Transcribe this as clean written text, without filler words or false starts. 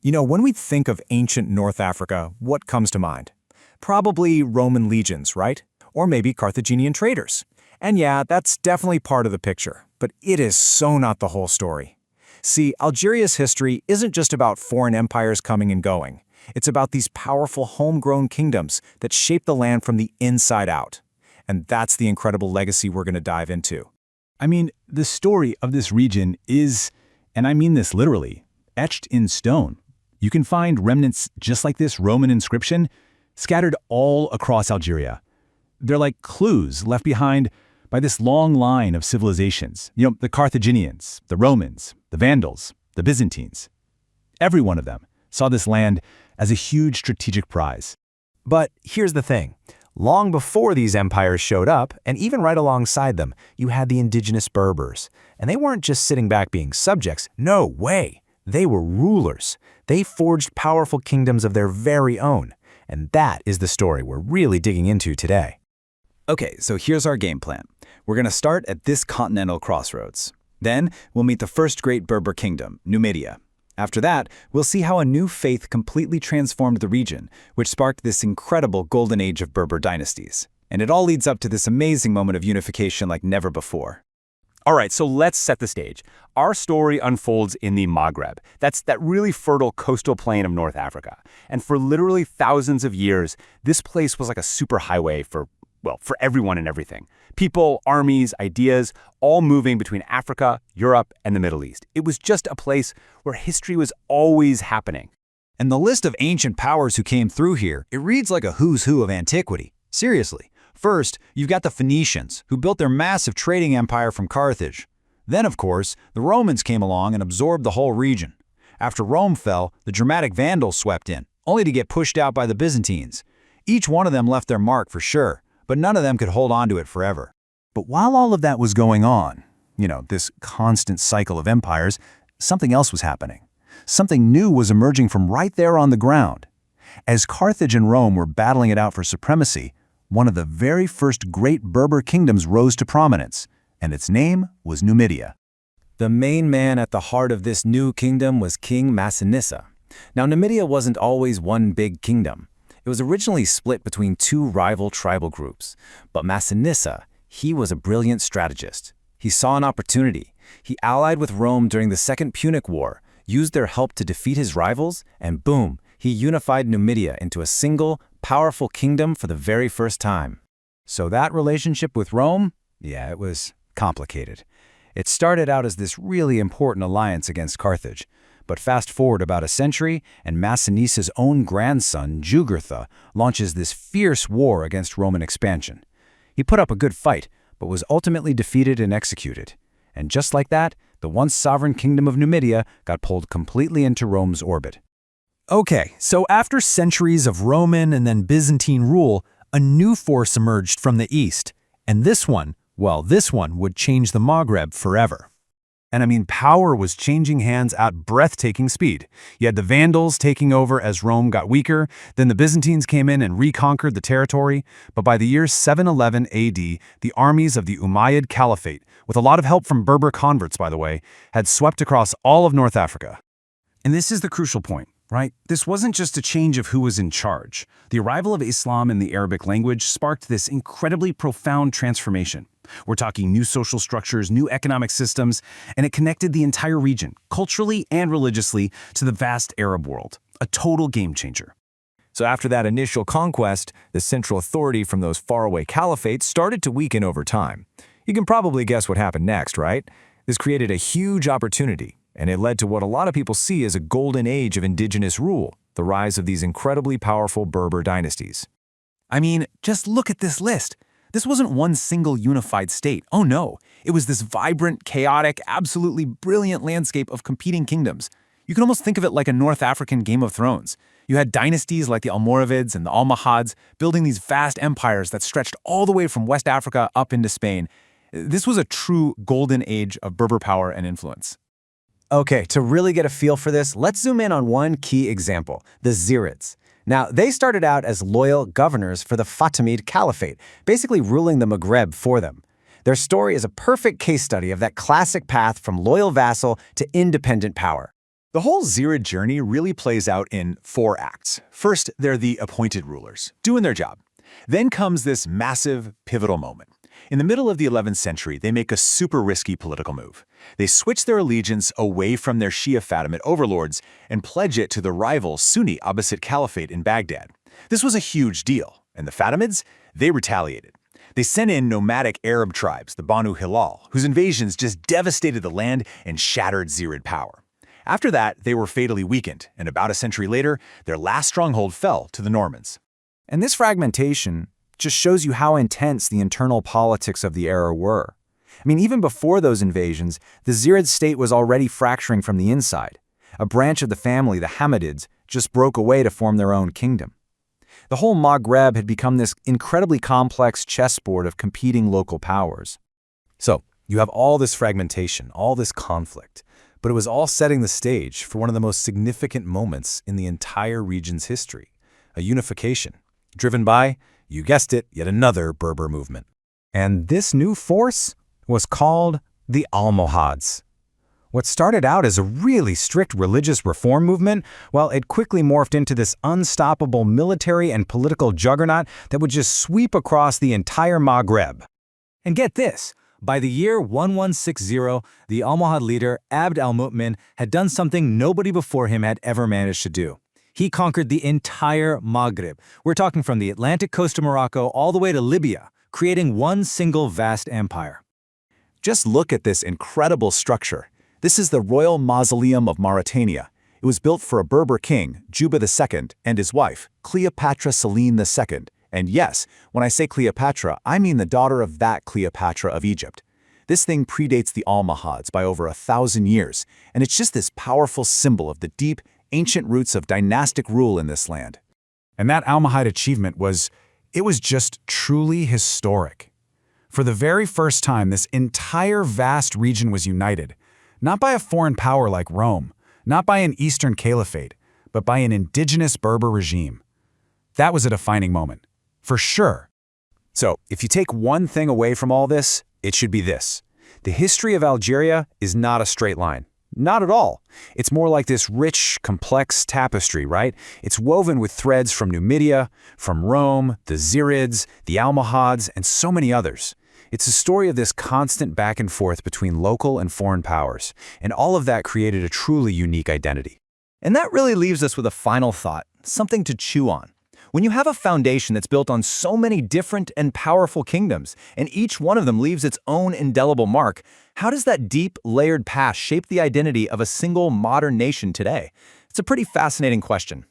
When we think of ancient North Africa, what comes to mind? Probably Roman legions, right? Or maybe Carthaginian traders. And yeah, that's definitely part of the picture, but it is so not the whole story. See, Algeria's history isn't just about foreign empires coming and going. It's about these powerful homegrown kingdoms that shape the land from the inside out. And that's the incredible legacy we're going to dive into. I mean, the story of this region is, and I mean this literally, etched in stone. You can find remnants just like this Roman inscription scattered all across Algeria. They're like clues left behind by this long line of civilizations. The Carthaginians, the Romans, the Vandals, the Byzantines. Every one of them saw this land as a huge strategic prize. But here's the thing. Long before these empires showed up, and even right alongside them, you had the indigenous Berbers. And they weren't just sitting back being subjects. No way! They were rulers. They forged powerful kingdoms of their very own. And that is the story we're really digging into today. Okay, so here's our game plan. We're going to start at this continental crossroads. Then we'll meet the first great Berber kingdom, Numidia. After that, we'll see how a new faith completely transformed the region, which sparked this incredible golden age of Berber dynasties. And it all leads up to this amazing moment of unification like never before. All right, so let's set the stage. Our story unfolds in the Maghreb. That's that really fertile coastal plain of North Africa. And for literally thousands of years, this place was like a superhighway for everyone and everything. People, armies, ideas, all moving between Africa, Europe, and the Middle East. It was just a place where history was always happening. And the list of ancient powers who came through here, it reads like a who's who of antiquity. Seriously. First, you've got the Phoenicians, who built their massive trading empire from Carthage. Then, of course, the Romans came along and absorbed the whole region. After Rome fell, the dramatic Vandals swept in, only to get pushed out by the Byzantines. Each one of them left their mark for sure, but none of them could hold on to it forever. But while all of that was going on, this constant cycle of empires, something else was happening. Something new was emerging from right there on the ground. As Carthage and Rome were battling it out for supremacy, one of the very first great Berber kingdoms rose to prominence, and its name was Numidia. The main man at the heart of this new kingdom was King Massinissa. Now, Numidia wasn't always one big kingdom. It was originally split between two rival tribal groups. But Massinissa, he was a brilliant strategist. He saw an opportunity. He allied with Rome during the Second Punic War, used their help to defeat his rivals, and boom, he unified Numidia into a single, powerful kingdom for the very first time. So that relationship with Rome, yeah, it was complicated. It started out as this really important alliance against Carthage. But fast forward about a century, and Massinissa's own grandson, Jugurtha, launches this fierce war against Roman expansion. He put up a good fight, but was ultimately defeated and executed. And just like that, the once sovereign kingdom of Numidia got pulled completely into Rome's orbit. Okay, so after centuries of Roman and then Byzantine rule, a new force emerged from the east. And this one would change the Maghreb forever. And power was changing hands at breathtaking speed. You had the Vandals taking over as Rome got weaker, then the Byzantines came in and reconquered the territory. But by the year 711 AD, the armies of the Umayyad Caliphate, with a lot of help from Berber converts by the way, had swept across all of North Africa. And this is the crucial point, right? This wasn't just a change of who was in charge. The arrival of Islam in the Arabic language sparked this incredibly profound transformation. We're talking new social structures, new economic systems, and it connected the entire region, culturally and religiously, to the vast Arab world. A total game changer. So after that initial conquest, the central authority from those faraway caliphates started to weaken over time. You can probably guess what happened next, right? This created a huge opportunity, and it led to what a lot of people see as a golden age of indigenous rule, the rise of these incredibly powerful Berber dynasties. Just look at this list. This wasn't one single unified state. Oh no, it was this vibrant, chaotic, absolutely brilliant landscape of competing kingdoms. You can almost think of it like a North African Game of Thrones. You had dynasties like the Almoravids and the Almohads building these vast empires that stretched all the way from West Africa up into Spain. This was a true golden age of Berber power and influence. Okay, to really get a feel for this, let's zoom in on one key example, the Zirids. Now, they started out as loyal governors for the Fatimid Caliphate, basically ruling the Maghreb for them. Their story is a perfect case study of that classic path from loyal vassal to independent power. The whole Zirid journey really plays out in 4 acts. First, they're the appointed rulers, doing their job. Then comes this massive, pivotal moment. In the middle of the 11th century, they make a super risky political move. They switch their allegiance away from their Shia Fatimid overlords and pledge it to the rival Sunni Abbasid Caliphate in Baghdad. This was a huge deal, and the Fatimids, they retaliated. They sent in nomadic Arab tribes, the Banu Hilal, whose invasions just devastated the land and shattered Zirid power. After that, they were fatally weakened, and about a century later, their last stronghold fell to the Normans. And this fragmentation just shows you how intense the internal politics of the era were. I mean, even before those invasions, the Zirid state was already fracturing from the inside. A branch of the family, the Hamidids, just broke away to form their own kingdom. The whole Maghreb had become this incredibly complex chessboard of competing local powers. So, you have all this fragmentation, all this conflict, but it was all setting the stage for one of the most significant moments in the entire region's history, a unification, driven by, you guessed it, yet another Berber movement. And this new force was called the Almohads. What started out as a really strict religious reform movement, well, it quickly morphed into this unstoppable military and political juggernaut that would just sweep across the entire Maghreb. And get this, by the year 1160, the Almohad leader Abd al-Mu'min had done something nobody before him had ever managed to do. He conquered the entire Maghreb. We're talking from the Atlantic coast of Morocco all the way to Libya, creating one single vast empire. Just look at this incredible structure. This is the Royal Mausoleum of Mauritania. It was built for a Berber king, Juba II, and his wife, Cleopatra Selene II. And yes, when I say Cleopatra, I mean the daughter of that Cleopatra of Egypt. This thing predates the Almohads by over 1,000 years, and it's just this powerful symbol of the deep, ancient roots of dynastic rule in this land. And that Almohad achievement was just truly historic. For the very first time, this entire vast region was united, not by a foreign power like Rome, not by an Eastern caliphate, but by an indigenous Berber regime. That was a defining moment, for sure. So, if you take one thing away from all this, it should be this. The history of Algeria is not a straight line. Not at all. It's more like this rich, complex tapestry, right? It's woven with threads from Numidia, from Rome, the Zirids, the Almohads, and so many others. It's a story of this constant back and forth between local and foreign powers, and all of that created a truly unique identity. And that really leaves us with a final thought, something to chew on. When you have a foundation that's built on so many different and powerful kingdoms, and each one of them leaves its own indelible mark, how does that deep, layered past shape the identity of a single modern nation today? It's a pretty fascinating question.